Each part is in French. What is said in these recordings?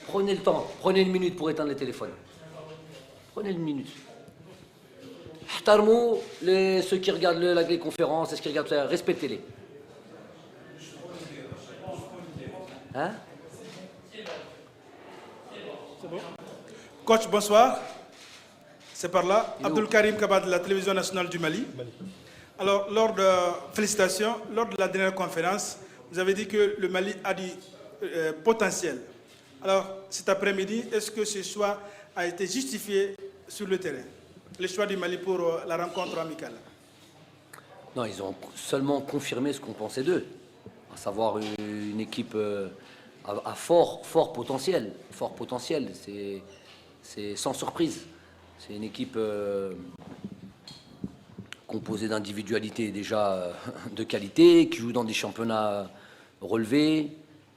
Prenez le temps, prenez une minute pour éteindre les téléphones. Prenez une minute. Ihtarmou, ceux qui regardent les conférences, ceux qui regardent ça, respectez-les. Hein? Coach, bonsoir. C'est par là. Abdul Karim Kaba de la télévision nationale du Mali. Alors, félicitations, lors de la dernière conférence, vous avez dit que le Mali a du potentiel. Alors, cet après-midi, est-ce que ce choix a été justifié sur le terrain? Le choix du Mali pour la rencontre amicale? Non, ils ont seulement confirmé ce qu'on pensait d'eux, à savoir une équipe à fort potentiel. Fort potentiel, c'est sans surprise. C'est une équipe composée d'individualités déjà de qualité, qui joue dans des championnats relevés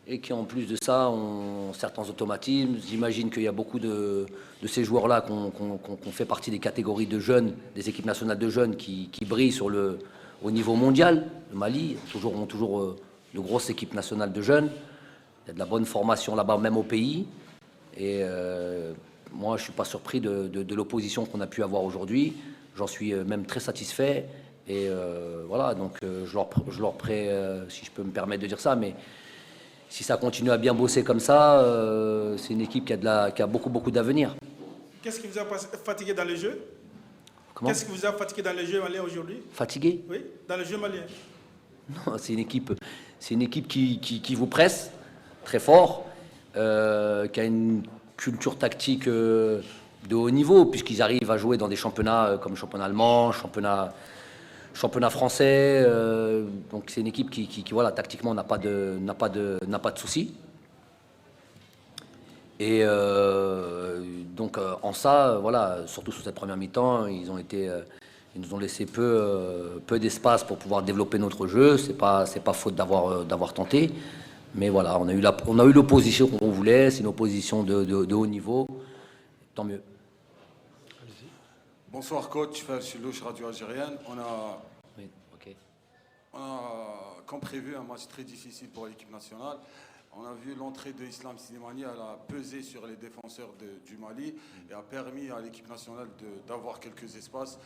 et qui en plus de ça ont certains automatismes. J'imagine qu'il y a beaucoup de ces joueurs-là qu'on fait partie des catégories de jeunes, des équipes nationales de jeunes qui brillent au niveau mondial. Le Mali ont toujours de grosses équipes nationales de jeunes. Il y a de la bonne formation là-bas, même au pays. Et moi, je ne suis pas surpris de l'opposition qu'on a pu avoir aujourd'hui. J'en suis même très satisfait. Et voilà, donc je leur prête, si je peux me permettre de dire ça, mais si ça continue à bien bosser comme ça, c'est une équipe qui a beaucoup d'avenir. Qu'est-ce qui vous a fatigué dans le jeu? Comment? Qu'est-ce qui vous a fatigué dans le jeu malien aujourd'hui? Fatigué? Oui, dans le jeu malien. Non, c'est une équipe qui vous presse très fort, qui a une culture tactique de haut niveau, puisqu'ils arrivent à jouer dans des championnats comme le championnat allemand, championnat français. Donc c'est une équipe qui voilà, tactiquement n'a pas de soucis. Et donc en ça, voilà, surtout sous cette première mi-temps, ils nous ont laissé peu d'espace pour pouvoir développer notre jeu. C'est pas faute d'avoir tenté. Mais voilà, on a eu l'opposition qu'on voulait. C'est une opposition de haut niveau. Tant mieux. Bonsoir coach, Louche Radio Algérienne. Oui, ok. On a, comme prévu, un match très difficile pour l'équipe nationale. On a vu l'entrée de Islam Slimani, elle a pesé sur les défenseurs du Mali et a permis à l'équipe nationale d'avoir quelques espaces.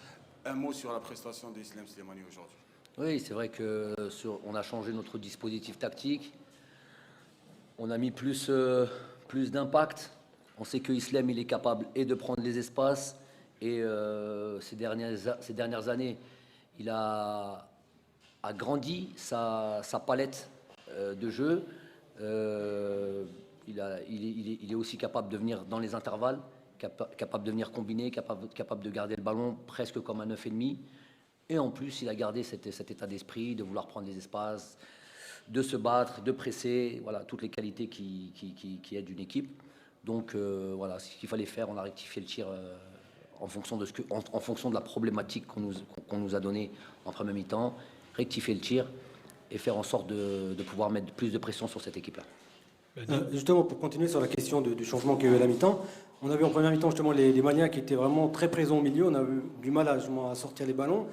Un mot sur la prestation d'Islam Slimani aujourd'hui. Oui, c'est vrai qu'on a changé notre dispositif tactique. On a mis plus d'impact. On sait que Islam, il est capable et de prendre les espaces. Et ces dernières années, il a grandi sa palette de jeu. Il est aussi capable de venir dans les intervalles, capable de venir combiner, capable de garder le ballon presque comme un 9,5. Et en plus, il a gardé cet état d'esprit de vouloir prendre les espaces, de se battre, de presser, voilà, toutes les qualités qui aident une équipe. Donc voilà, ce qu'il fallait faire, on a rectifié le tir en fonction de la problématique qu'on nous a donnée en première mi-temps, rectifier le tir et faire en sorte de pouvoir mettre plus de pression sur cette équipe-là. Justement, pour continuer sur la question du changement qu'il y a eu à la mi-temps, on a vu en première mi-temps justement les Maliens qui étaient vraiment très présents au milieu. On a eu du mal à sortir les ballons.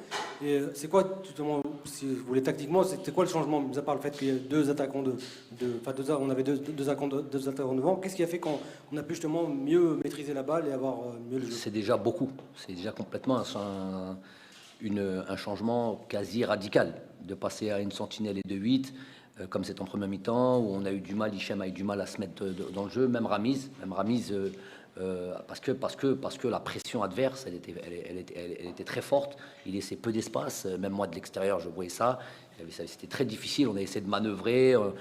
Et c'est quoi, justement, si vous voulez tactiquement, c'était quoi le changement, mis à part le fait qu'il y a deux attaquants on avait deux attaquants devant. Qu'est-ce qui a fait qu'on a pu justement mieux maîtriser la balle et avoir mieux le jeu? C'est déjà beaucoup. C'est déjà complètement un changement quasi radical de passer à une sentinelle et de 8. Comme c'est en première mi-temps, où on a eu du mal, Hichem a eu du mal à se mettre dans le jeu, même Ramiz, parce que la pression adverse, elle était très forte, il laissait peu d'espace, même moi de l'extérieur, je voyais ça, c'était très difficile, on a essayé de manœuvrer, on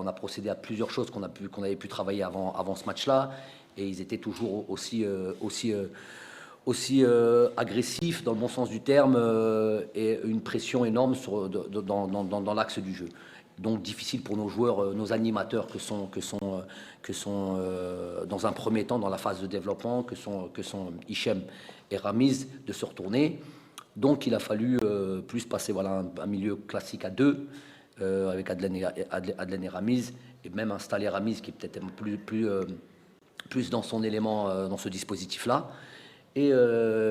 a procédé à plusieurs choses qu'on avait pu travailler avant ce match-là, et ils étaient toujours aussi agressifs dans le bon sens du terme, et une pression énorme dans l'axe du jeu. Donc difficile pour nos joueurs, nos animateurs que sont dans un premier temps dans la phase de développement, que sont Hichem et Ramiz, de se retourner. Donc il a fallu plus passer un milieu classique à deux avec Adlen et Ramiz, et même installer Ramiz qui est peut-être plus dans son élément dans ce dispositif-là, et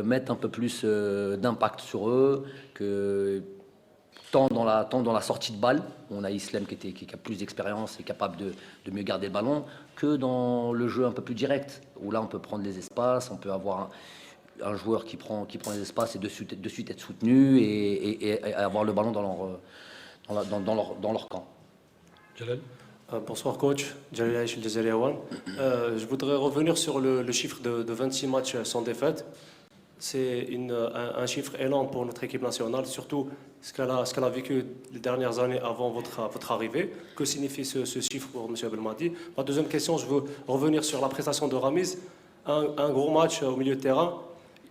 mettre un peu plus d'impact sur eux, tant dans la sortie de balle, on a Islam qui a plus d'expérience et capable de mieux garder le ballon, que dans le jeu un peu plus direct, où là on peut prendre les espaces, on peut avoir un joueur qui prend les espaces et de suite être soutenu et avoir le ballon dans leur camp. Jalal. Bonsoir coach, Jalal Aïch, El Jazairi Awan. Je voudrais revenir sur le chiffre de 26 matchs sans défaite. C'est un chiffre énorme pour notre équipe nationale, surtout ce qu'elle a vécu les dernières années avant votre arrivée. Que signifie ce chiffre pour M. Belmadi? Ma deuxième question, je veux revenir sur la prestation de Ramiz. Un gros match au milieu de terrain.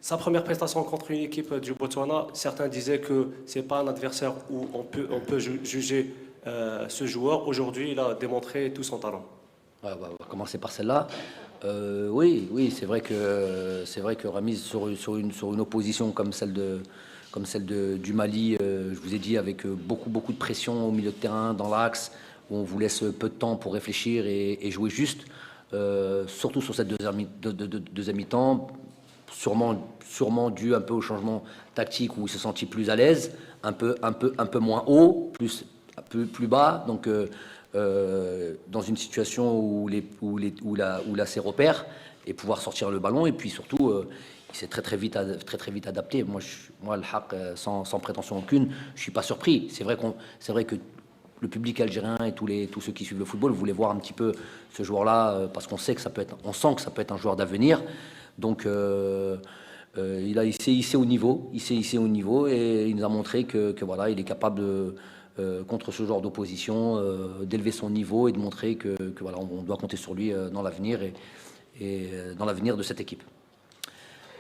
Sa première prestation contre une équipe du Botswana, certains disaient que ce n'est pas un adversaire où on peut juger ce joueur. Aujourd'hui, il a démontré tout son talent. Ouais, on va commencer par celle-là. Oui, c'est vrai que Ramiz sur une opposition comme celle du Mali, je vous ai dit, avec beaucoup de pression au milieu de terrain, dans l'axe, où on vous laisse peu de temps pour réfléchir et jouer juste. Surtout sur cette deuxième mi-temps, sûrement dû un peu au changement tactique où il se sentit plus à l'aise, un peu moins haut, plus bas. Donc dans une situation où il a ses repères et pouvoir sortir le ballon, et puis surtout il s'est très vite adapté. Moi le Haq, sans prétention aucune, je suis pas surpris. C'est vrai que le public algérien et tous ceux qui suivent le football voulaient voir un petit peu ce joueur-là, parce qu'on sent que ça peut être un joueur d'avenir. Donc il s'est hissé au niveau, et il nous a montré que voilà, il est capable contre ce genre d'opposition, d'élever son niveau et de montrer que voilà, on doit compter sur lui dans l'avenir et dans l'avenir de cette équipe.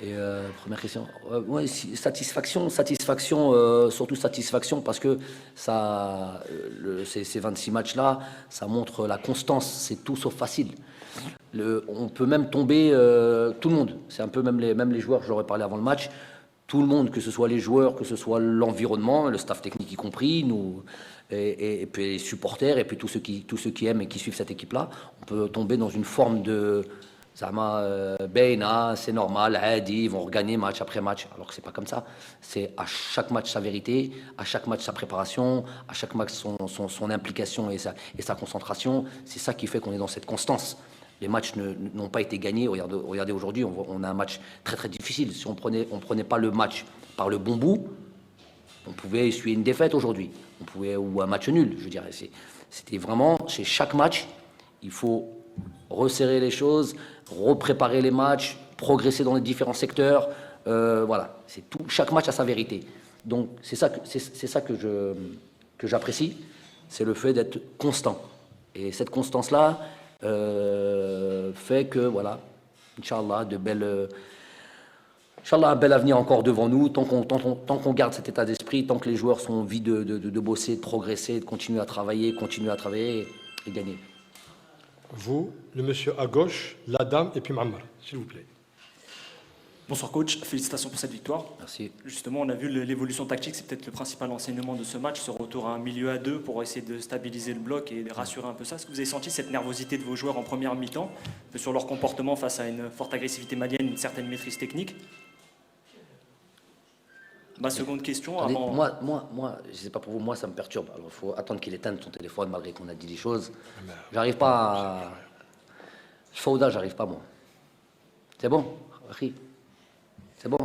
Et première question, ouais, satisfaction, surtout satisfaction parce que ces 26 matchs-là, ça montre la constance, c'est tout sauf facile. On peut même tomber, tout le monde, c'est un peu même les joueurs, j'aurais parlé avant le match, tout le monde, que ce soit les joueurs, que ce soit l'environnement, le staff technique y compris, nous, et puis les supporters, et puis tous ceux qui aiment et qui suivent cette équipe-là, on peut tomber dans une forme de Beina, c'est normal, Adi, ils vont regagner match après match, alors que c'est pas comme ça. C'est à chaque match sa vérité, à chaque match sa préparation, à chaque match son implication et sa concentration. C'est ça qui fait qu'on est dans cette constance. Les matchs n'ont pas été gagnés. Regardez aujourd'hui, on a un match très difficile. Si on prenait pas le match par le bon bout, on pouvait essuyer une défaite aujourd'hui. Ou un match nul, je dirais. C'était vraiment, chez chaque match, il faut resserrer les choses, repréparer les matchs, progresser dans les différents secteurs. Voilà, c'est tout. Chaque match a sa vérité. Donc c'est ça que j'apprécie, c'est le fait d'être constant. Et cette constance-là fait que voilà, Inch'Allah, un bel avenir encore devant nous, tant qu'on garde cet état d'esprit, tant que les joueurs sont envie de bosser, de progresser, de continuer à travailler et gagner. Vous, le monsieur à gauche, la dame et puis Mammar, s'il vous plaît. Bonsoir coach, félicitations pour cette victoire. Merci. Justement, on a vu l'évolution tactique, c'est peut-être le principal enseignement de ce match, ce retour à un milieu à deux pour essayer de stabiliser le bloc et de rassurer un peu ça. Est-ce que vous avez senti cette nervosité de vos joueurs en première mi-temps, sur leur comportement face à une forte agressivité malienne, une certaine maîtrise technique? Ma seconde question, Attendez, avant... moi, je sais pas pour vous, moi ça me perturbe. Alors il faut attendre qu'il éteigne son téléphone malgré qu'on a dit des choses. J'arrive pas à... Fauda, j'arrive pas moi. C'est bon, Akhi. C'est bon.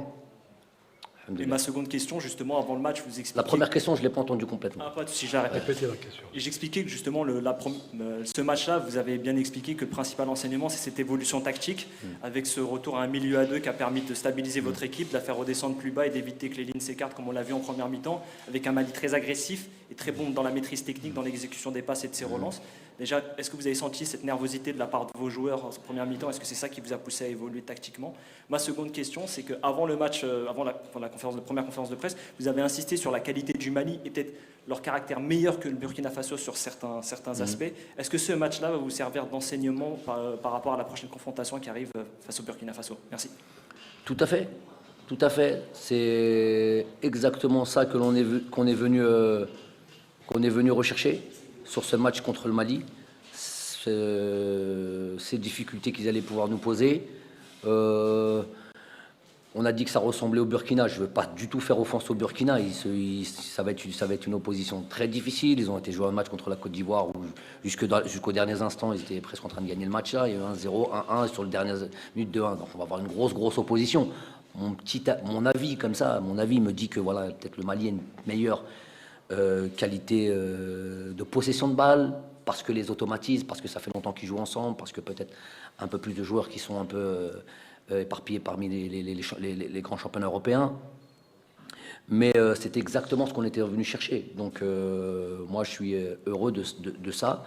Et ma seconde question, justement, avant le match, vous expliquez... La première question, je ne l'ai pas entendue complètement. Ah, pas de souci, j'arrête. Répétez la question. Et j'expliquais que justement, ce match-là, vous avez bien expliqué que le principal enseignement, c'est cette évolution tactique, avec ce retour à un milieu à deux qui a permis de stabiliser votre équipe, de la faire redescendre plus bas et d'éviter que les lignes s'écartent, comme on l'a vu en première mi-temps, avec un Mali très agressif et très bon dans la maîtrise technique, dans l'exécution des passes et de ses relances. Déjà, est-ce que vous avez senti cette nervosité de la part de vos joueurs en première mi-temps? Est-ce que c'est ça qui vous a poussé à évoluer tactiquement? Ma seconde question, c'est qu'avant le match, avant la première conférence de presse, vous avez insisté sur la qualité du Mali et peut-être leur caractère meilleur que le Burkina Faso sur certains aspects. Est-ce que ce match-là va vous servir d'enseignement par rapport à la prochaine confrontation qui arrive face au Burkina Faso? Merci. Tout à fait. C'est exactement ça qu'on est venu rechercher sur ce match contre le Mali. Ces difficultés qu'ils allaient pouvoir nous poser. On a dit que ça ressemblait au Burkina. Je ne veux pas du tout faire offense au Burkina. Ça va être une opposition très difficile. Ils ont été jouer un match contre la Côte d'Ivoire où jusqu'aux derniers instants, ils étaient presque en train de gagner le match là. Il y a eu 1-0, 1-1 sur le dernier minute de 1. Donc on va avoir une grosse opposition. Mon avis comme ça, mon avis me dit que voilà, peut-être le Mali a une meilleure qualité de possession de balle, parce que les automatismes, parce que ça fait longtemps qu'ils jouent ensemble, parce que peut-être un peu plus de joueurs qui sont un peu éparpillés parmi les grands championnats européens. Mais c'est exactement ce qu'on était revenu chercher. Donc moi, je suis heureux de ça.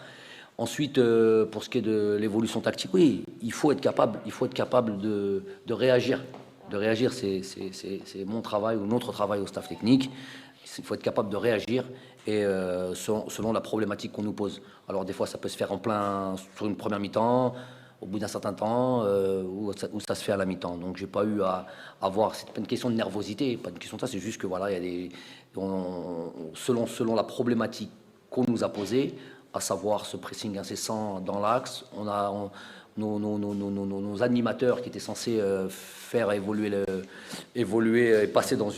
Ensuite, pour ce qui est de l'évolution tactique, oui, il faut être capable de réagir. De réagir, c'est mon travail ou notre travail au staff technique. Il faut être capable de réagir et selon la problématique qu'on nous pose. Alors des fois, ça peut se faire sur une première mi-temps, au bout d'un certain temps, ou ça se fait à la mi-temps. Donc j'ai pas eu à voir. C'est pas une question de nervosité, pas une question de ça. C'est juste que voilà, il y a selon la problématique qu'on nous a posée, à savoir ce pressing incessant dans l'axe, on a nos animateurs qui étaient censés faire évoluer et passer dans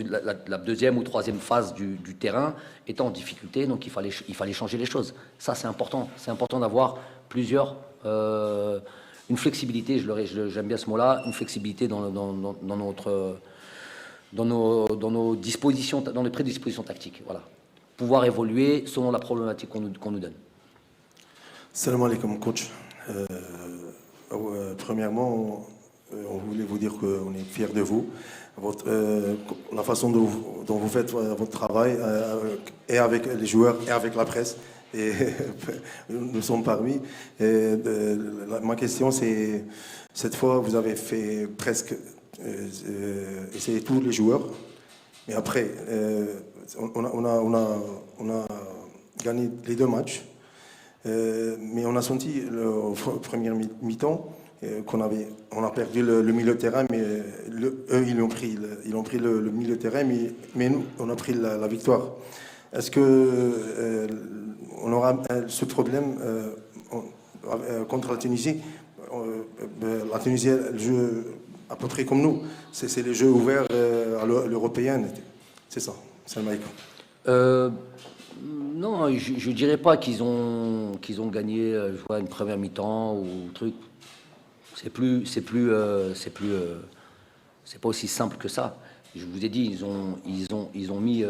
la deuxième ou troisième phase du terrain étant en difficulté, donc il fallait changer les choses. Ça, c'est important. C'est important d'avoir une flexibilité, j'aime bien ce mot-là, une flexibilité dans nos dispositions, dans les prédispositions tactiques. Voilà. Pouvoir évoluer selon la problématique qu'on nous donne. Salam alaikum, coach. Premièrement, on voulait vous dire qu'on est fiers de vous. La façon dont vous faites votre travail, et avec les joueurs, et avec la presse, et nous sommes parmi. Ma question, c'est, cette fois, vous avez fait presque essayer tous les joueurs, mais après, on a gagné les 2 matchs. Mais on a senti au premier mi-temps qu'on a perdu le milieu de terrain, mais eux ils ont pris le milieu de terrain, mais nous on a pris la victoire. Est-ce que on aura ce problème contre la Tunisie? La Tunisie elle joue à peu près comme nous, c'est les jeux ouverts à l'européenne, c'est ça. Salam alaikum. Non, je ne dirais pas qu'ils ont gagné une première mi-temps ou truc. C'est pas aussi simple que ça. Je vous ai dit, ils ont mis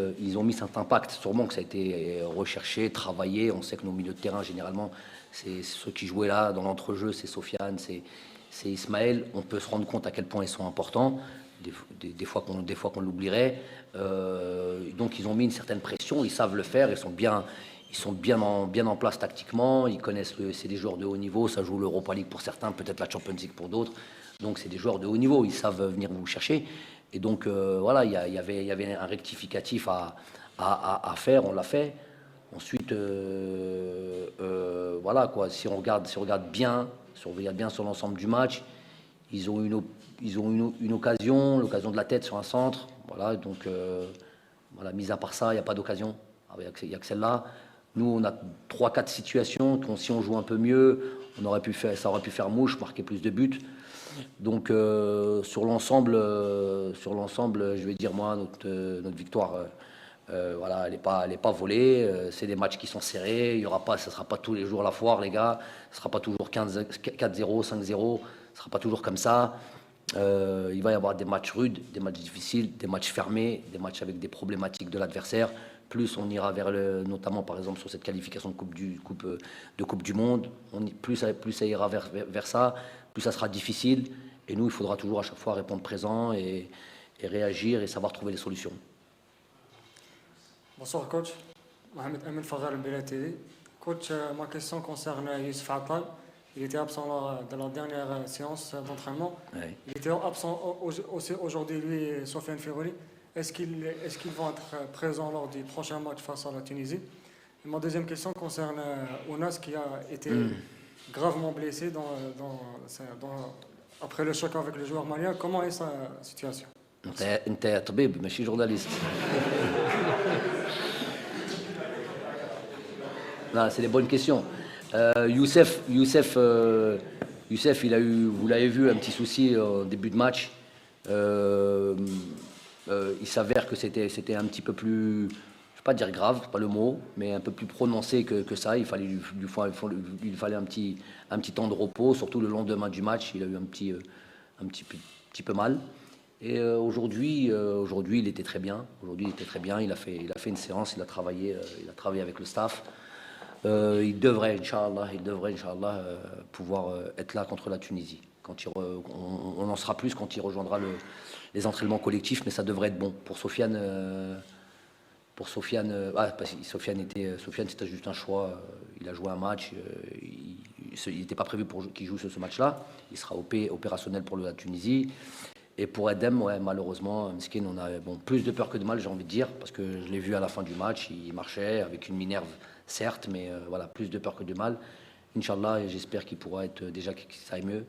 cet impact. Sûrement que ça a été recherché, travaillé. On sait que nos milieux de terrain, généralement, c'est ceux qui jouaient là dans l'entrejeu, c'est Sofiane, c'est Ismaël. On peut se rendre compte à quel point ils sont importants. Des fois qu'on l'oublierait. Donc ils ont mis une certaine pression, ils savent le faire, ils sont bien en place tactiquement, ils connaissent c'est des joueurs de haut niveau, ça joue l'Europa League pour certains, peut-être la Champions League pour d'autres. Donc c'est des joueurs de haut niveau, ils savent venir vous chercher. Et donc voilà, il y avait un rectificatif à faire, on l'a fait. Ensuite, voilà quoi. Si on regarde bien sur l'ensemble du match, ils ont une occasion de la tête sur un centre. Voilà, donc, mis à part ça, il n'y a pas d'occasion. Il n'y a que celle-là. Nous, on a 3-4 situations. Si on joue un peu mieux, ça aurait pu faire mouche, marquer plus de buts. Donc, sur l'ensemble, je vais dire, moi, notre victoire, voilà, elle n'est pas volée. C'est des matchs qui sont serrés. Ça ne sera pas tous les jours la foire, les gars. Ce ne sera pas toujours 4-0, 5-0. Ce ne sera pas toujours comme ça. Il va y avoir des matchs rudes, des matchs difficiles, des matchs fermés, des matchs avec des problématiques de l'adversaire. Plus on ira notamment par exemple sur cette qualification de Coupe du Monde, plus ça ira vers ça, plus ça sera difficile. Et nous, il faudra toujours à chaque fois répondre présent et réagir et savoir trouver des solutions. Bonsoir coach, Mohamed Amin Fadhel Belateli. Coach, ma question concerne Youssef Attal. Il était absent dans la dernière séance d'entraînement. Oui. Il était absent aussi aujourd'hui, lui et Sofiane Ferroli. Est-ce qu'ils vont être présents lors du prochain match face à la Tunisie? Et ma deuxième question concerne Ounas qui a été gravement blessé après le choc avec le joueur malien. Comment est sa situation? انت طبيب ماشي journaliste. Non, c'est des bonnes questions. Youssef, vous l'avez vu, un petit souci en début de match. Il s'avère que c'était un petit peu plus, je ne vais pas dire grave, c'est pas le mot, mais un peu plus prononcé que ça. Il fallait un petit temps de repos, surtout le lendemain du match. Il a eu un petit peu mal. Et aujourd'hui, il était très bien. Aujourd'hui, il était très bien. Il a fait une séance. Il a travaillé avec le staff. Il devrait, Inch'Allah, pouvoir être là contre la Tunisie. On en sera plus quand il rejoindra les entraînements collectifs, mais ça devrait être bon. Pour Sofiane, Sofiane, c'était juste un choix. Il a joué un match. Il n'était pas prévu pour qu'il joue ce match-là. Il sera opérationnel pour la Tunisie. Et pour Edem, ouais, malheureusement, Meskin, on a plus de peur que de mal, j'ai envie de dire, parce que je l'ai vu à la fin du match, il marchait avec une minerve, certes, mais voilà, plus de peur que de mal. Inch'Allah, j'espère qu'il pourra être déjà que ça aille mieux.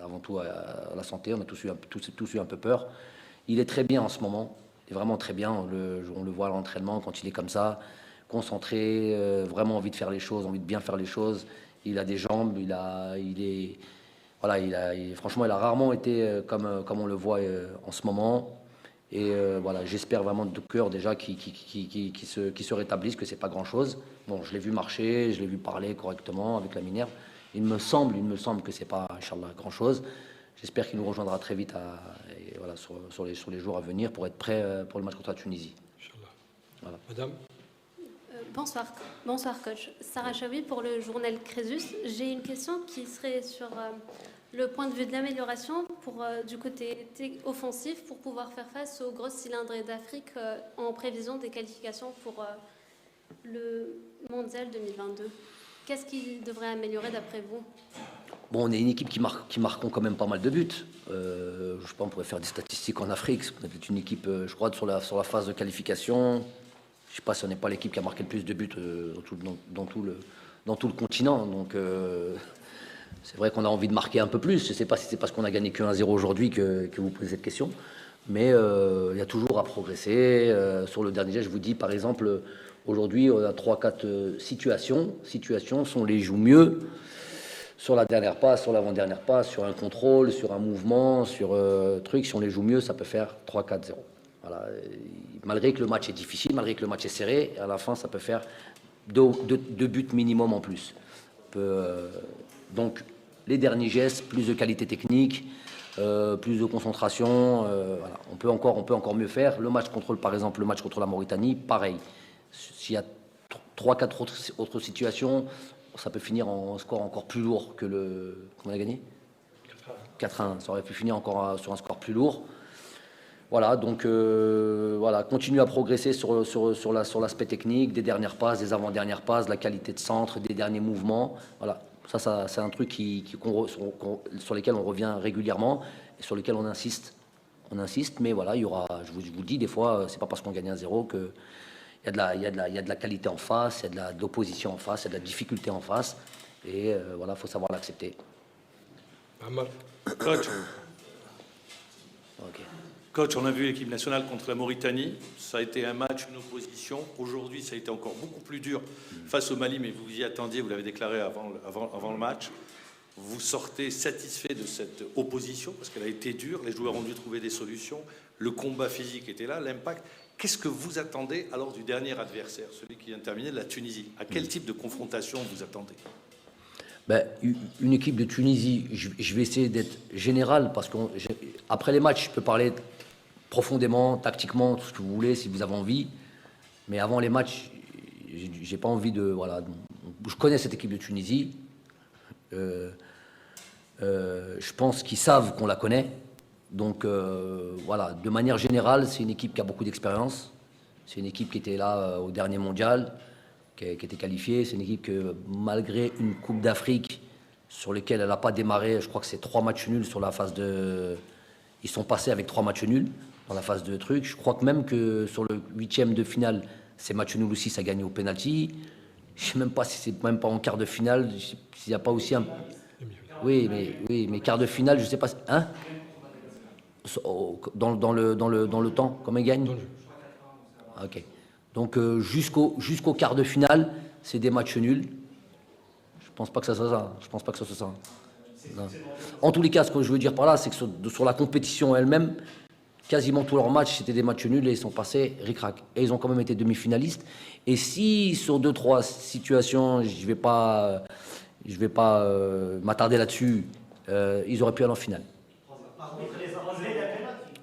Avant tout, à la santé, on a tous eu un peu peur. Il est très bien en ce moment, il est vraiment très bien. On le voit à l'entraînement quand il est comme ça, concentré, vraiment envie de faire les choses, envie de bien faire les choses. Il a des jambes, franchement, il a rarement été comme on le voit en ce moment. Et voilà, j'espère vraiment de tout cœur déjà qu'il se rétablisse, que c'est pas grand-chose. Bon, je l'ai vu marcher, je l'ai vu parler correctement avec la Minerve. Il me semble que c'est pas, Inch'Allah, grand-chose. J'espère qu'il nous rejoindra très vite sur les jours à venir pour être prêt pour le match contre la Tunisie. Inch'Allah. Voilà. Madame. Bonsoir coach. Sarah Chaoui pour le journal Crésus. J'ai une question qui serait sur le point de vue de l'amélioration du côté offensif pour pouvoir faire face aux grosses cylindrées d'Afrique en prévision des qualifications pour le Mondial 2022. Qu'est-ce qui devrait améliorer d'après vous? Bon, on est une équipe qui marquons quand même pas mal de buts. Je sais pas, on pourrait faire des statistiques en Afrique. On est une équipe, je crois, sur la phase de qualification. Je sais pas si on n'est pas l'équipe qui a marqué le plus de buts dans tout le continent. Donc, c'est vrai qu'on a envie de marquer un peu plus. Je ne sais pas si c'est parce qu'on a gagné que 1-0 aujourd'hui que vous posez cette question. Mais il y a toujours à progresser. Sur le dernier geste, je vous dis, par exemple, aujourd'hui, on a 3-4 situations. Situations, on les joue mieux sur la dernière passe, sur l'avant-dernière passe, sur un contrôle, sur un mouvement, sur truc. Si on les joue mieux, ça peut faire 3-4-0. Voilà. Malgré que le match est difficile, malgré que le match est serré, à la fin, ça peut faire deux buts minimum en plus. Donc, les derniers gestes, plus de qualité technique, plus de concentration. Voilà. On peut encore mieux faire. Par exemple, le match contre la Mauritanie, pareil. S'il y a 3-4 autres situations, ça peut finir en score encore plus lourd que le... Comment on a gagné 4-1. Ça aurait pu finir encore sur un score plus lourd. Voilà, donc continue à progresser sur l'aspect technique, des dernières passes, des avant-dernières passes, la qualité de centre, des derniers mouvements. Voilà, ça c'est un truc sur lesquels on revient régulièrement et sur lesquels on insiste. Mais voilà, il y aura, je vous le dis, des fois, c'est pas parce qu'on gagne 1-0 qu'il y a de la qualité en face, il y a de l'opposition en face, il y a de la difficulté en face. Et voilà, il faut savoir l'accepter. Coach. Ok. Coach, on a vu l'équipe nationale contre la Mauritanie. Ça a été un match, une opposition. Aujourd'hui, ça a été encore beaucoup plus dur face au Mali, mais vous y attendiez, vous l'avez déclaré avant le match. Vous sortez satisfait de cette opposition parce qu'elle a été dure. Les joueurs ont dû trouver des solutions. Le combat physique était là, l'impact. Qu'est-ce que vous attendez alors du dernier adversaire, celui qui vient de terminer, la Tunisie? À quel type de confrontation vous attendez? Une équipe de Tunisie, je vais essayer d'être général parce qu'après les matchs, je peux parler profondément, tactiquement, tout ce que vous voulez, si vous avez envie. Mais avant les matchs, j'ai pas envie de... Voilà, je connais cette équipe de Tunisie. Je pense qu'ils savent qu'on la connaît. Donc, voilà, de manière générale, c'est une équipe qui a beaucoup d'expérience. C'est une équipe qui était là au dernier mondial, qui était qualifiée. C'est une équipe que, malgré une Coupe d'Afrique sur laquelle elle n'a pas démarré, je crois que c'est 3 matchs nuls sur la phase de... Ils sont passés avec 3 matchs nuls dans la phase de truc. Je crois que même que sur le 8e de finale, ces matchs nuls aussi, ça gagne au penalty. Je ne sais même pas si c'est même pas en quart de finale, s'il n'y a pas aussi un... Oui, mais quart de finale, je ne sais pas... Hein? Dans le temps, comment ils gagnent? Ok. Donc jusqu'au quart de finale, c'est des matchs nuls. Je pense pas que ça soit ça. Non. En tous les cas, ce que je veux dire par là, c'est que sur la compétition elle-même, quasiment tous leurs matchs, c'était des matchs nuls et ils sont passés ric-rac. Et ils ont quand même été demi-finalistes. Et si sur 2-3 situations, je ne vais pas m'attarder là-dessus, ils auraient pu aller en finale.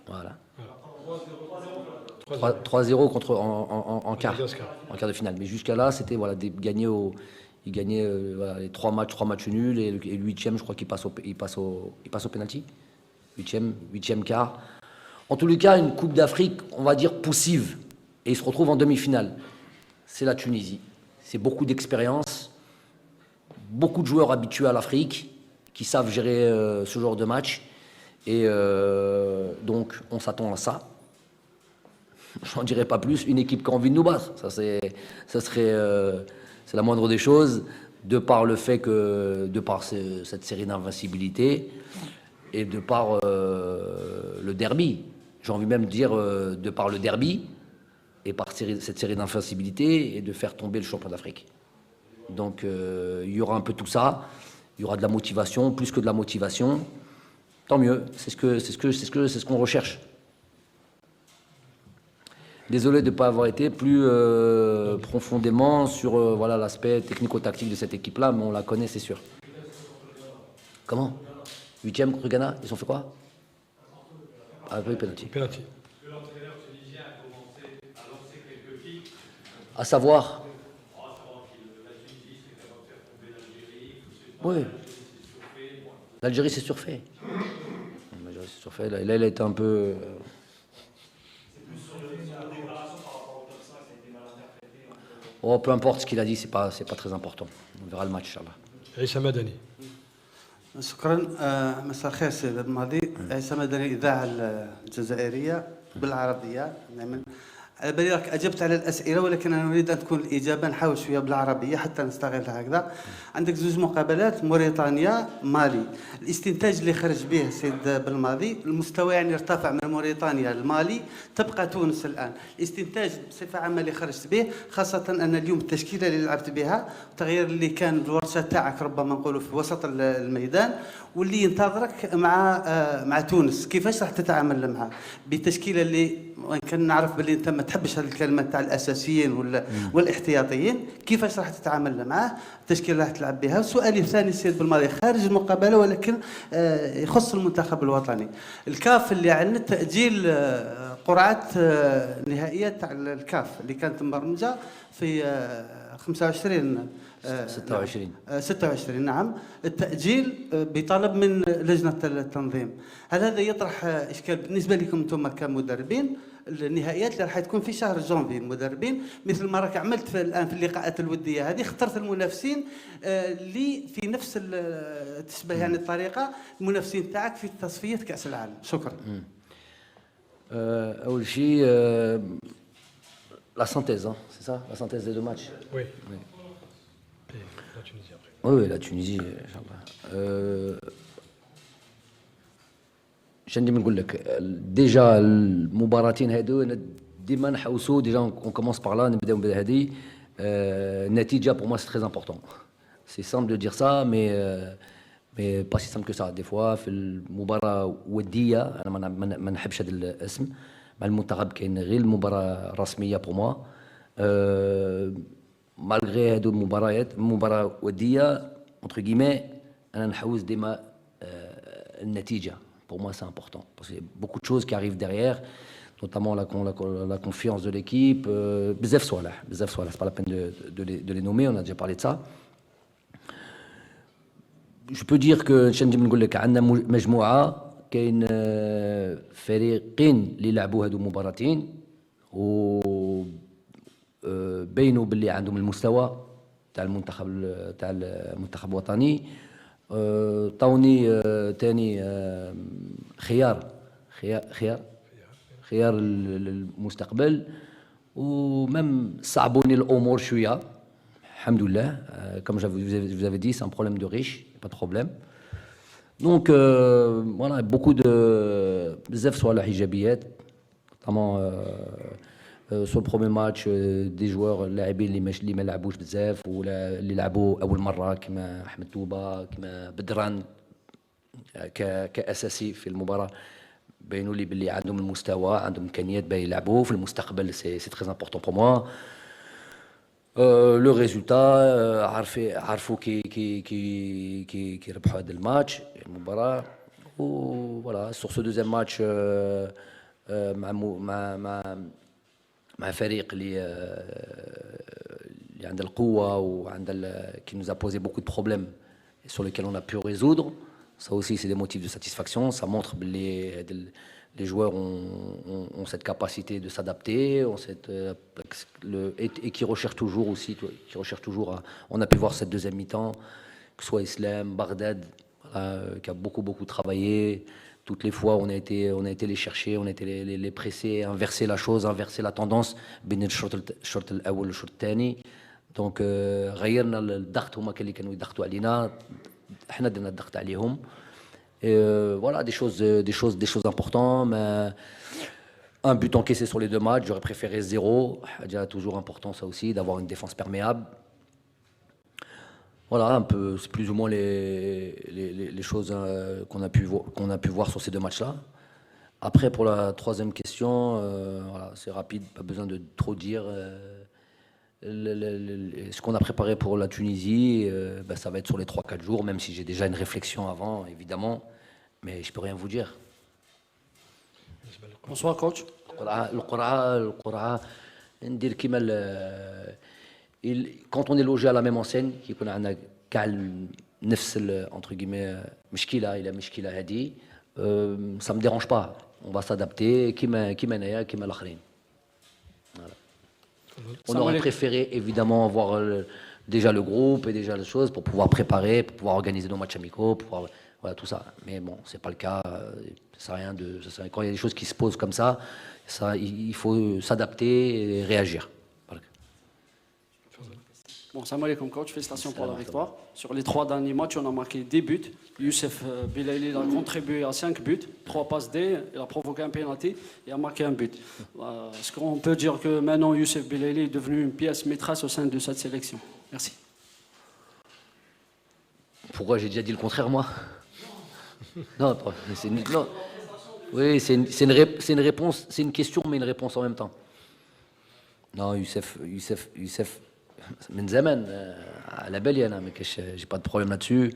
Voilà. 3-0 contre en quart de finale. Mais jusqu'à là, c'était voilà, il gagnait voilà, les 3 matchs nuls et le 8e, je crois qu'il passe au pénalty. 8e quart. En tous les cas, une Coupe d'Afrique, on va dire poussive, et il se retrouve en demi-finale. C'est la Tunisie. C'est beaucoup d'expérience, beaucoup de joueurs habitués à l'Afrique qui savent gérer ce genre de match. Et donc, on s'attend à ça. J'en dirai pas plus. Une équipe qui a envie de nous battre, c'est la moindre des choses, de par le fait que, de par cette série d'invincibilité et de par le derby. J'ai envie même de dire de par le derby et par cette série d'invincibilité et de faire tomber le champion d'Afrique. Donc il y aura un peu tout ça. Il y aura de la motivation, plus que de la motivation. Tant mieux. C'est ce qu'on recherche. Désolé de ne pas avoir été plus profondément sur voilà, l'aspect technico-tactique de cette équipe-là, mais on la connaît, c'est sûr. Comment 8e contre Ghana, ils ont fait quoi? Ah oui, penalty. À savoir. Oui. L'Algérie s'est surfait. L'Algérie s'est surfait. Là, elle a été un peu. Oh, peu importe ce qu'il a dit, c'est pas très important. On verra le match, Inch'Allah. عيسى مدني. شكرا. مساء الخير سيد الماضي. عيسى مدني الإذاعة الجزائرية بالعربية. على بالي راك أجبت على الأسئلة، ولكن أنا أريد أن تكون الإجابة نحاول شوية بالعربية حتى نستغلها هكذا. عندك 2 مقابلات، موريتانيا مالي. الاستنتاج اللي خرج به سيد بالماضي، المستوى يعني ارتفع من موريتانيا لمالي، تبقى تونس الآن. الاستنتاج بصفة عامة اللي خرجت به، خاصة أن اليوم التشكيلة اللي لعبت بها، التغيير اللي كان بالورشة تاعك ربما نقولوا في وسط الميدان، واللي ينتظرك مع تونس، كيفاش راح تتعامل معها؟ بالتشكيلة اللي وان كان نعرف باللي انت ما تحبش هذه الكلمه تاع الاساسيين والاحتياطيين، كيفاش راح تتعامل معاه؟ التشكيله راح تلعب بها. سؤالي الثاني سيد بالماضي خارج المقابله ولكن يخص المنتخب الوطني. الكاف اللي اعلن تاجيل قرعه نهائيه تاع الكاف اللي كانت مبرمجه في 26 نعم، التأجيل بطلب من لجنة التنظيم. هل هذا يطرح إشكال بالنسبة لكم أنتم كمدربين؟ النهائيات اللي راح تكون في شهر جونفي، المدربين مثل ما راك عملت الآن في اللقاءات الودية هذه، اخترت المنافسين اللي في نفس تشبه يعني الطريقة المنافسين تاعك في تصفية كأس العالم. شكرا. أول شيء la synthèse, hein, c'est ça? La synthèse des 2 matchs? Oui. Oui. Et la Tunisie après. Oui, la Tunisie, شنو نقول لك ديجا المباراتين هادو ديما نحوسوا ديجا اون كومونس بار لا نبداو بهذه النتيجه بور موا سي تري امبورطون سي سامبل دو دير سا مي با سي سامبل كو سا دي فوا في المباراه وديه انا ما نحبش هذا الاسم مع المنتخب كاين غير المباراه الرسميه بور موا مالغري هادو المباريات مباراه وديه اونتر غيمي انا نحوس ديما النتيجه. Pour moi, c'est important. Parce qu'il y a beaucoup de choses qui arrivent derrière, notamment la confiance de l'équipe. Bzef Swaleh, c'est pas la peine de les nommer, on a déjà parlé de ça. Je peux dire que نجم نقول لك عندنا مجموعة كاين فريقين اللي لعبوا هذو مباراتين و بينوا باللي عندهم المستوى تاع المنتخب الوطني. طوني تاني خيار المستقبل ومم صعبوني الامور شويه الحمد لله. Comme vous avez dit, c'est un problème de riche, pas de problème. Donc voilà, beaucoup de bzaf sur la hijabiyat, notamment sur le premier match des joueurs اللاعبين اللي ما لعبوش بزاف ولا اللي لعبوا اول مره كما احمد توبه كما بدران كأساسي في المباراة بينوا لي باللي عندهم المستوى عندهم إمكانيات باش يلعبوا في المستقبل سي تري امبورطون بور موا لو ريزولتا عرفوا كي ربحوا هذا الماتش المباراة وفوالا سور سو دوزيام ماتش مع فريق اللي عنده القوة وعنده qui nous a posé beaucoup de problèmes sur lesquels on a pu résoudre. Ça aussi, c'est des motifs de satisfaction. Ça montre que les joueurs ont cette capacité de s'adapter, et qui recherchent toujours aussi, on a pu voir cette deuxième mi-temps, que ce soit Islam, Bardad, qui a beaucoup travaillé. Toutes les fois, on a été les chercher, on a été les presser, inverser la chose, inverser la tendance. بين الشوط الأول والشوط الثاني. Donc, غيرنا الضغط هما اللي كانوا يضغطوا علينا. احنا درنا الضغط عليهم. Voilà, des choses importantes. Mais un but encaissé sur les deux matchs, j'aurais préféré 0. C'est toujours important ça aussi, d'avoir une défense perméable. Voilà, un peu, c'est plus ou moins les choses qu'on a pu voir sur ces deux matchs-là. Après, pour la troisième question, voilà, c'est rapide, pas besoin de trop dire. Ce qu'on a préparé pour la Tunisie, ça va être sur les 3-4 jours, même si j'ai déjà une réflexion avant, évidemment, mais je ne peux rien vous dire. Bonsoir, coach. Quand on est logé à la même enseigne, كيكون عندنا كاع نفس entre guillemets مشكلة إلى مشكلة هذه, ça me dérange pas. On va s'adapter كيما أنايا كيما الآخرين. On aurait préféré évidemment avoir déjà le groupe et déjà les choses pour pouvoir préparer, pour pouvoir organiser nos matchs amicaux, pour pouvoir, voilà tout ça. Mais bon, c'est pas le cas. Ça sert à rien quand il y a des choses qui se posent comme ça, il faut s'adapter et réagir. Bon, salam alaikum coach, félicitations pour la victoire. Sur les 3 derniers matchs, on a marqué 10 buts. Youssef Belaïli a contribué à 5 buts, 3 passes D, il a provoqué un penalty et a marqué un but. Est-ce qu'on peut dire que maintenant Youssef Belaïli est devenu une pièce maîtresse au sein de cette sélection? Merci. Pourquoi j'ai déjà dit le contraire, moi? Non, oui, c'est une réponse, c'est une question, mais une réponse en même temps. Non, Youssef. من زمان على بالي انا ما كاش j'ai pas de problème là-dessus,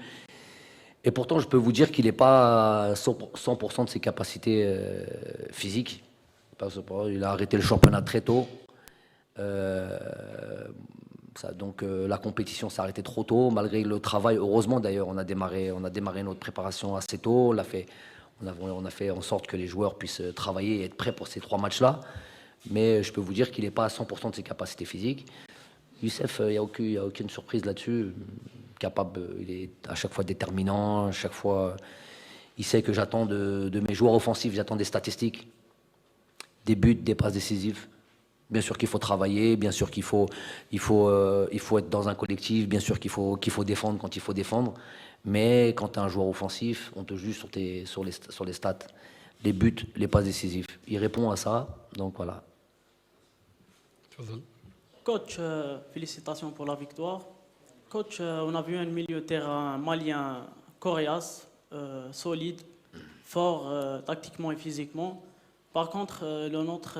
et pourtant je peux vous dire qu'il n'est pas 100% de ses capacités physiques. Il a arrêté le championnat très tôt, donc la compétition s'est arrêtée trop tôt malgré le travail. Heureusement d'ailleurs, on a démarré notre préparation assez tôt, on a fait en sorte que les joueurs puissent travailler et être prêts pour ces 3 matchs-là, mais je peux vous dire qu'il n'est pas à 100% de ses capacités physiques. Youssef, il n'y a aucune surprise là-dessus. Il est à chaque fois déterminant. À chaque fois, il sait que j'attends de mes joueurs offensifs, j'attends des statistiques, des buts, des passes décisives. Bien sûr qu'il faut travailler, bien sûr qu'il faut être dans un collectif, bien sûr qu'il faut défendre quand il faut défendre. Mais quand tu es un joueur offensif, on te juge sur les stats, les buts, les passes décisives. Il répond à ça, donc voilà. Coach, félicitations pour la victoire. Coach, on a vu un milieu de terrain malien coriace, solide, fort tactiquement et physiquement. Par contre, le nôtre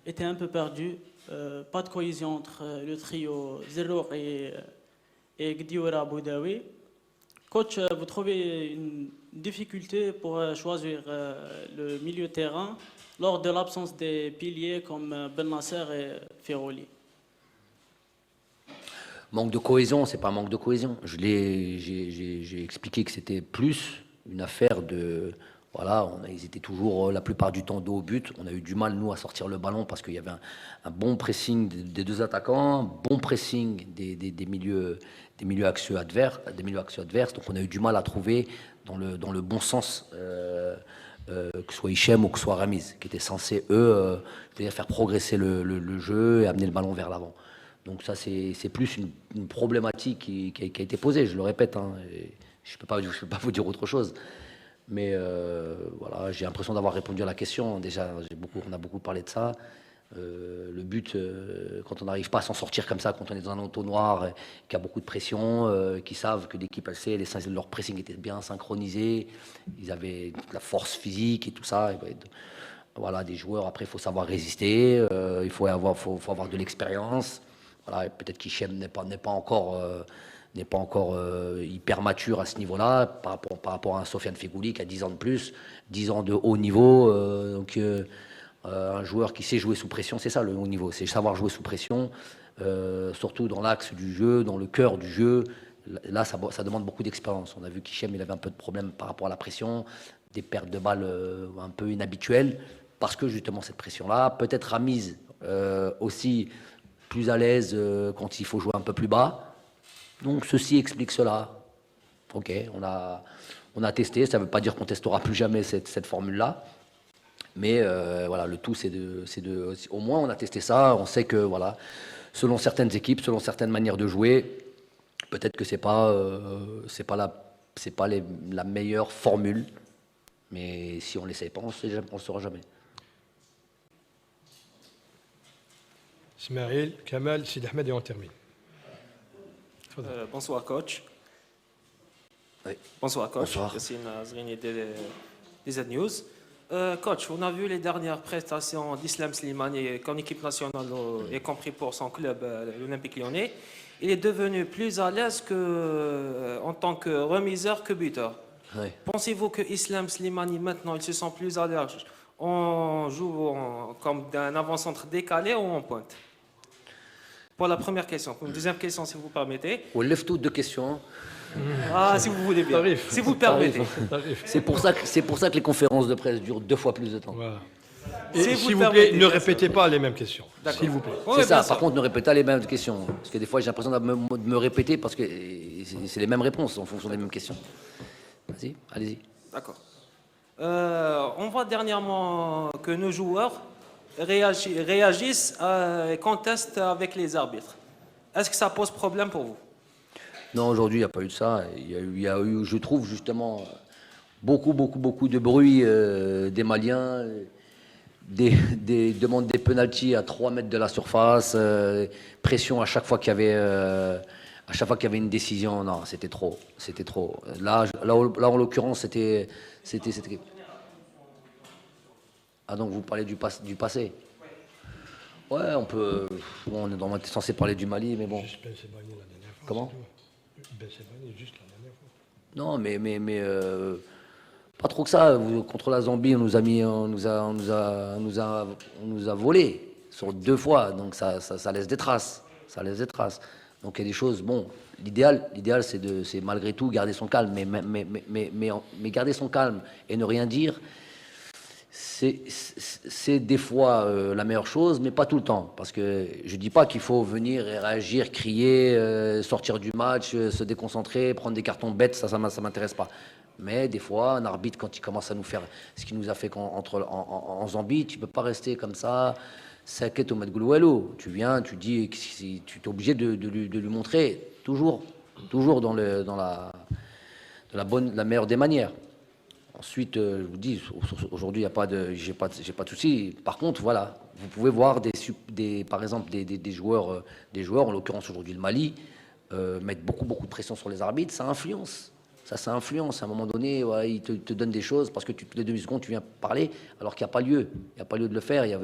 était un peu perdu. Pas de cohésion entre le trio Zerrour et Gdioura Boudaoui. Coach, vous trouvez une difficulté pour choisir le milieu de terrain lors de l'absence des piliers comme Ben Nasser et Ferroli? Manque de cohésion, c'est pas un manque de cohésion. J'ai expliqué que c'était plus une affaire de... Voilà, ils étaient toujours la plupart du temps dos au but. On a eu du mal, nous, à sortir le ballon parce qu'il y avait un bon pressing des 2 attaquants, un bon pressing des milieux axiaux adverses. Donc on a eu du mal à trouver dans le bon sens, que ce soit Hichem ou que ce soit Ramiz, qui étaient censés, eux, faire progresser le jeu et amener le ballon vers l'avant. Donc ça, c'est plus une problématique qui a été posée, je le répète. Je ne peux pas vous dire autre chose. Mais voilà, j'ai l'impression d'avoir répondu à la question. Déjà, on a beaucoup parlé de ça. Le but, quand on n'arrive pas à s'en sortir comme ça, quand on est dans un entonnoir, qu'il y a beaucoup de pression, qui savent que l'équipe, elle sait, leur pressing était bien synchronisé, ils avaient la force physique et tout ça. Voilà, des joueurs, après, il faut savoir résister, il faut avoir de l'expérience. Voilà, peut-être qu'Hichem n'est pas encore hyper mature à ce niveau-là, par rapport à un Sofiane Feghouli qui a 10 ans de plus, 10 ans de haut niveau. Un joueur qui sait jouer sous pression, c'est ça le haut niveau, c'est savoir jouer sous pression, surtout dans l'axe du jeu, dans le cœur du jeu. Là, ça demande beaucoup d'expérience. On a vu qu'Hichem, il avait un peu de problème par rapport à la pression, des pertes de balles un peu inhabituelles, parce que justement cette pression-là, peut-être Ramiz aussi plus à l'aise quand il faut jouer un peu plus bas. Donc ceci explique cela. Ok, on a testé, ça ne veut pas dire qu'on testera plus jamais cette formule-là. Mais voilà, le tout, c'est de, au moins on a testé ça, on sait que voilà, selon certaines équipes, selon certaines manières de jouer, peut-être que c'est pas la meilleure formule, mais si on l'essaye pas, on ne saura jamais. Ismaël, Kamal, Sid Ahmed et on termine. Bonsoir coach. Oui. Bonsoir coach. Bonsoir. Yassine Zrini des Z-News. Coach, on a vu les dernières prestations d'Islam Slimani comme équipe nationale, y compris pour son club, l'Olympique Lyonnais. Il est devenu plus à l'aise en tant que remiseur que buteur. Oui. Pensez-vous que Islam Slimani, maintenant, il se sent plus à l'aise? On joue comme d'un avant-centre décalé ou en pointe? Pour la première question. Pour une deuxième question, si vous permettez. On lève toutes deux questions. Ah, si vous voulez bien. Si vous le permettez. C'est pour ça que les conférences de presse durent 2 fois plus de temps. Voilà. Et s'il vous plaît, ne répétez pas les mêmes questions. S'il vous plaît. C'est ça, par contre, ne répétez pas les mêmes questions. Parce que des fois, j'ai l'impression de me répéter parce que c'est les mêmes réponses en fonction des mêmes questions. Vas-y, allez-y. D'accord. On voit dernièrement que nos joueurs réagissent et contestent avec les arbitres. Est-ce que ça pose problème pour vous? Non, aujourd'hui, il n'y a pas eu de ça. Il y a eu, je trouve, justement, beaucoup de bruit des Maliens, des demandes des pénaltys à 3 mètres de la surface, pression à chaque fois qu'il y avait une décision. Non, c'était trop. Là, en l'occurrence, c'était. Ah, donc vous parlez du passé? Ouais, on peut. Bon, on est censé parler du Mali, mais bon. Comment? Juste la dernière fois. Non, mais pas trop que ça. Contre la Zambie, on nous a volé sur 2 fois, donc ça laisse des traces. Donc il y a des choses. Bon, l'idéal, c'est malgré tout garder son calme, mais garder son calme et ne rien dire, c'est des fois la meilleure chose, mais pas tout le temps. Parce que je ne dis pas qu'il faut venir et réagir, crier, sortir du match, se déconcentrer, prendre des cartons bêtes, ça ne m'intéresse pas. Mais des fois, un arbitre, quand il commence à nous faire ce qu'il nous a fait en Zambie, tu ne peux pas rester comme ça. Saket au Medgoulouelo. Tu viens, tu dis, tu es obligé de lui montrer, toujours dans la meilleure des manières. Ensuite, je vous dis, aujourd'hui, j'ai pas de souci. Par contre, voilà, vous pouvez voir par exemple des joueurs, en l'occurrence aujourd'hui le Mali, mettre beaucoup de pression sur les arbitres. Ça influence. Ça influence. À un moment donné, ouais, ils te donnent des choses parce que toutes les 2 secondes, tu viens parler, alors qu'il n'y a pas lieu. Il n'y a pas lieu de le faire. Il n'y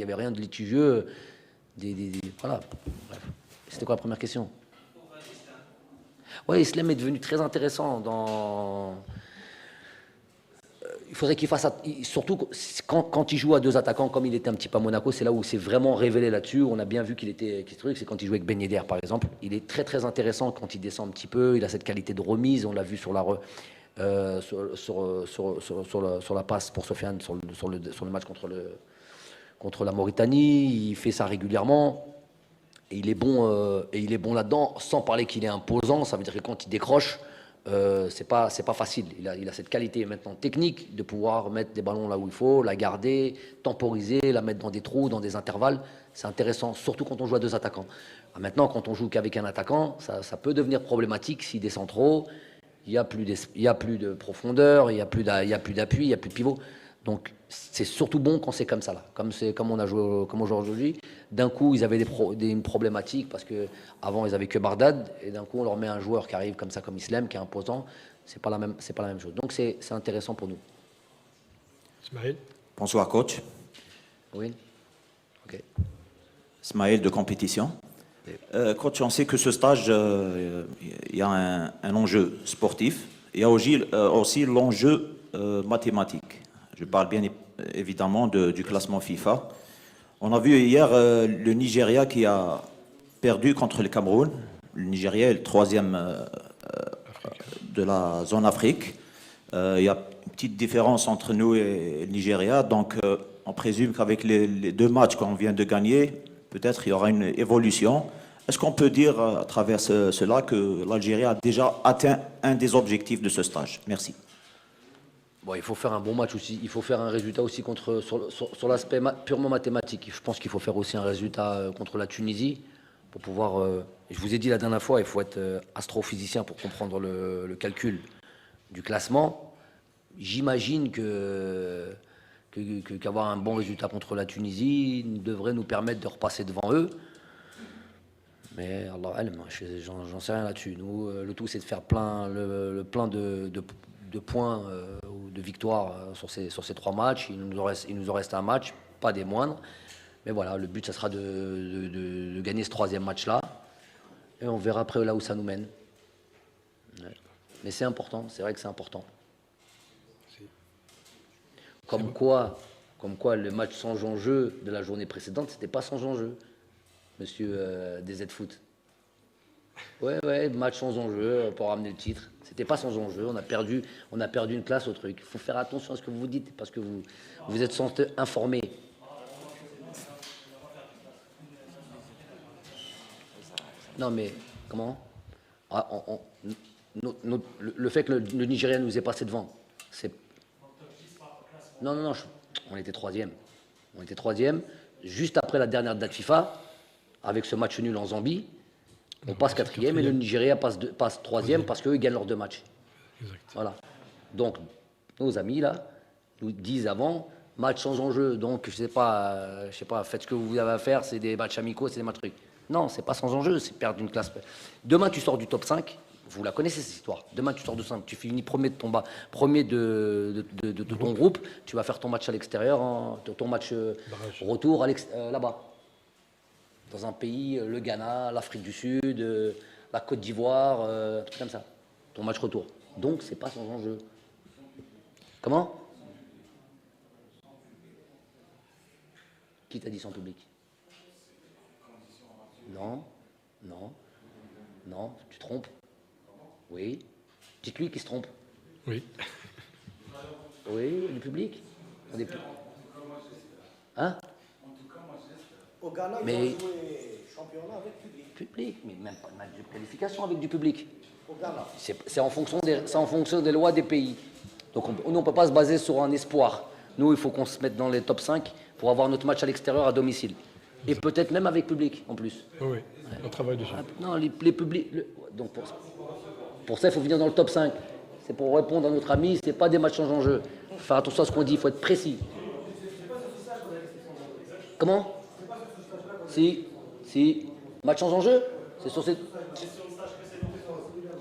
avait rien de litigieux. Voilà. Bref. C'était quoi la première question? Ouais, Islam est devenu très intéressant il faudrait qu'il fasse, surtout quand il joue à 2 attaquants, comme il était un petit peu à Monaco, c'est là où c'est vraiment révélé là-dessus. On a bien vu c'est quand il joue avec Ben Yedder, par exemple. Il est très intéressant quand il descend un petit peu. Il a cette qualité de remise. On l'a vu sur la passe pour Sofiane sur le match contre la Mauritanie. Il fait ça régulièrement. Et il est bon là-dedans, sans parler qu'il est imposant. Ça veut dire que quand il décroche, c'est pas facile. Il a cette qualité maintenant technique de pouvoir mettre des ballons là où il faut, la garder, temporiser, la mettre dans des trous, dans des intervalles. C'est intéressant, surtout quand on joue à 2 attaquants. Maintenant, quand on joue qu'avec un attaquant, ça peut devenir problématique s'il descend trop. Il y a plus de profondeur, il y a plus d'appui, il y a plus de pivot. Donc c'est surtout bon quand c'est comme ça, là. Comme on a joué comme aujourd'hui. D'un coup, ils avaient une problématique parce qu'avant, ils avaient que Bardad. Et d'un coup, on leur met un joueur qui arrive comme ça, comme Islem, qui est imposant. C'est pas la même chose. Donc, c'est intéressant pour nous. Ismaël. Bonsoir, coach. Oui. OK. Ismaël de compétition. Coach, on sait que ce stage, il y a un enjeu sportif. Il y a aussi l'enjeu mathématique. Je parle bien évidemment du classement FIFA. On a vu hier le Nigeria qui a perdu contre le Cameroun. Le Nigeria est le 3e de la zone Afrique. Il y a une petite différence entre nous et le Nigeria. Donc, on présume qu'avec les 2 matchs qu'on vient de gagner, peut-être il y aura une évolution. Est-ce qu'on peut dire à travers cela que l'Algérie a déjà atteint un des objectifs de ce stage? Merci. Bon, il faut faire un bon match aussi. Il faut faire un résultat aussi sur l'aspect purement mathématique. Je pense qu'il faut faire aussi un résultat contre la Tunisie pour pouvoir. Je vous ai dit la dernière fois, il faut être astrophysicien pour comprendre le calcul du classement. J'imagine qu'avoir un bon résultat contre la Tunisie devrait nous permettre de repasser devant eux. Mais Allah, j'en sais rien là-dessus. Nous, le tout, c'est de faire le plein de points ou de victoires sur ces 3 matchs. Il nous en reste un match, pas des moindres. Mais voilà, le but, ça sera de gagner ce 3e match-là. Et on verra après là où ça nous mène. Ouais. Mais c'est important, c'est vrai que c'est important. Comme quoi le match sans enjeu de la journée précédente, c'était pas sans enjeu, monsieur DZ Foot. Ouais, match sans enjeu pour ramener le titre. C'était pas sans enjeu, on a perdu une classe au truc. Il faut faire attention à ce que vous dites, parce que vous êtes censé informer. Non mais, comment le fait que le Nigeria nous ait passé devant, c'est... Non, on était 3e. On était 3e. Juste après la dernière date FIFA, avec ce match nul en Zambie, on passe 4e et le Nigeria passe 3e parce qu'eux, ils gagnent leurs 2 matchs. Exact. Voilà. Donc, nos amis, là, nous disent avant, match sans enjeu. Donc, je sais pas, faites ce que vous avez à faire, c'est des matchs amicaux, c'est des matchs trucs. Non, c'est pas sans enjeu, c'est perdre une classe. Demain, tu sors du top 5. Vous la connaissez cette histoire. Demain, tu sors de 5, tu finis premier de ton groupe. Tu vas faire ton match à l'extérieur, ton match retour là-bas. Dans un pays, le Ghana, l'Afrique du Sud, la Côte d'Ivoire, tout comme ça. Ton match retour. Donc, c'est pas sans enjeu. Comment? Qui t'a dit sans public? Non, tu trompes. Oui. Dites-lui qu'il se trompe. Oui. Oui, du public. Hein? Au Ghana, mais... ils ont joué championnat avec public. Mais même pas de match de qualification avec du public. Au Ghana. C'est en fonction des lois des pays. Donc nous, on ne peut pas se baser sur un espoir. Nous, il faut qu'on se mette dans les top 5 pour avoir notre match à l'extérieur à domicile. Et peut-être même avec public en plus. Oui, on travaille dessus. Non, les publics... Donc pour ça, il faut venir dans le top 5. C'est pour répondre à notre ami, c'est pas des matchs sans enjeu. Il faut faire attention à ce qu'on dit, il faut être précis. Comment? Si. Match sans enjeu? C'est sur ces...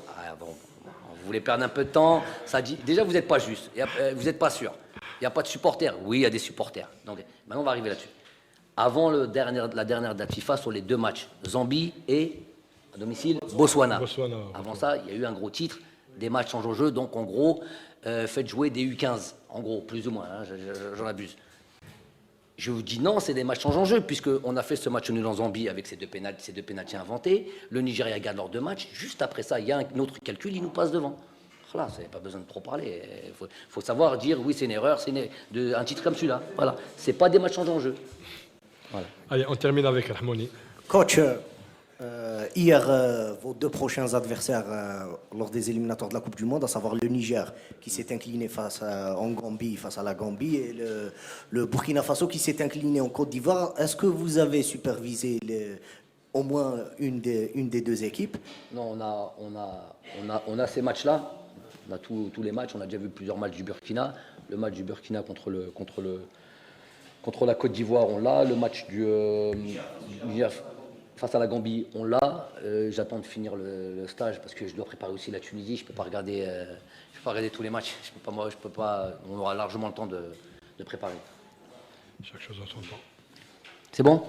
Ah bon, vous voulez perdre un peu de temps. Ça dit... Déjà, vous n'êtes pas juste, vous n'êtes pas sûr. Il n'y a pas de supporters. Oui, il y a des supporters. Donc, maintenant, on va arriver là-dessus. Avant la dernière date FIFA, sur les 2 matchs, Zambie et, à domicile, Botswana. Avant ça, il y a eu un gros titre, des matchs sans enjeu, donc en gros, faites jouer des U15, en gros, plus ou moins, hein, j'en abuse. Je vous dis non, c'est des matchs sans enjeu, puisqu'on a fait ce match nul en Zambie avec ces deux pénaltys inventés, le Nigeria gagne leurs 2 matchs, juste après ça, il y a un autre calcul, il nous passe devant. Voilà, c'est pas besoin de trop parler, il faut savoir dire, oui, c'est une erreur, c'est un titre comme celui-là, voilà, c'est pas des matchs sans enjeu. Voilà. Allez, on termine avec Rahmoni. Coach, hier, vos 2 prochains adversaires lors des éliminatoires de la Coupe du Monde, à savoir le Niger qui s'est incliné en Gambie face à la Gambie et le Burkina Faso qui s'est incliné en Côte d'Ivoire. Est-ce que vous avez supervisé au moins une des 2 équipes? Non, on a ces matchs-là. On a tous les matchs. On a déjà vu plusieurs matchs du Burkina. Le match du Burkina contre la Côte d'Ivoire, on l'a. Le match du Niger face à la Gambie, on l'a. J'attends de finir le stage parce que je dois préparer aussi la Tunisie. Je ne peux pas regarder tous les matchs. Je peux pas. On aura largement le temps de préparer. Chaque chose en son temps. C'est bon ?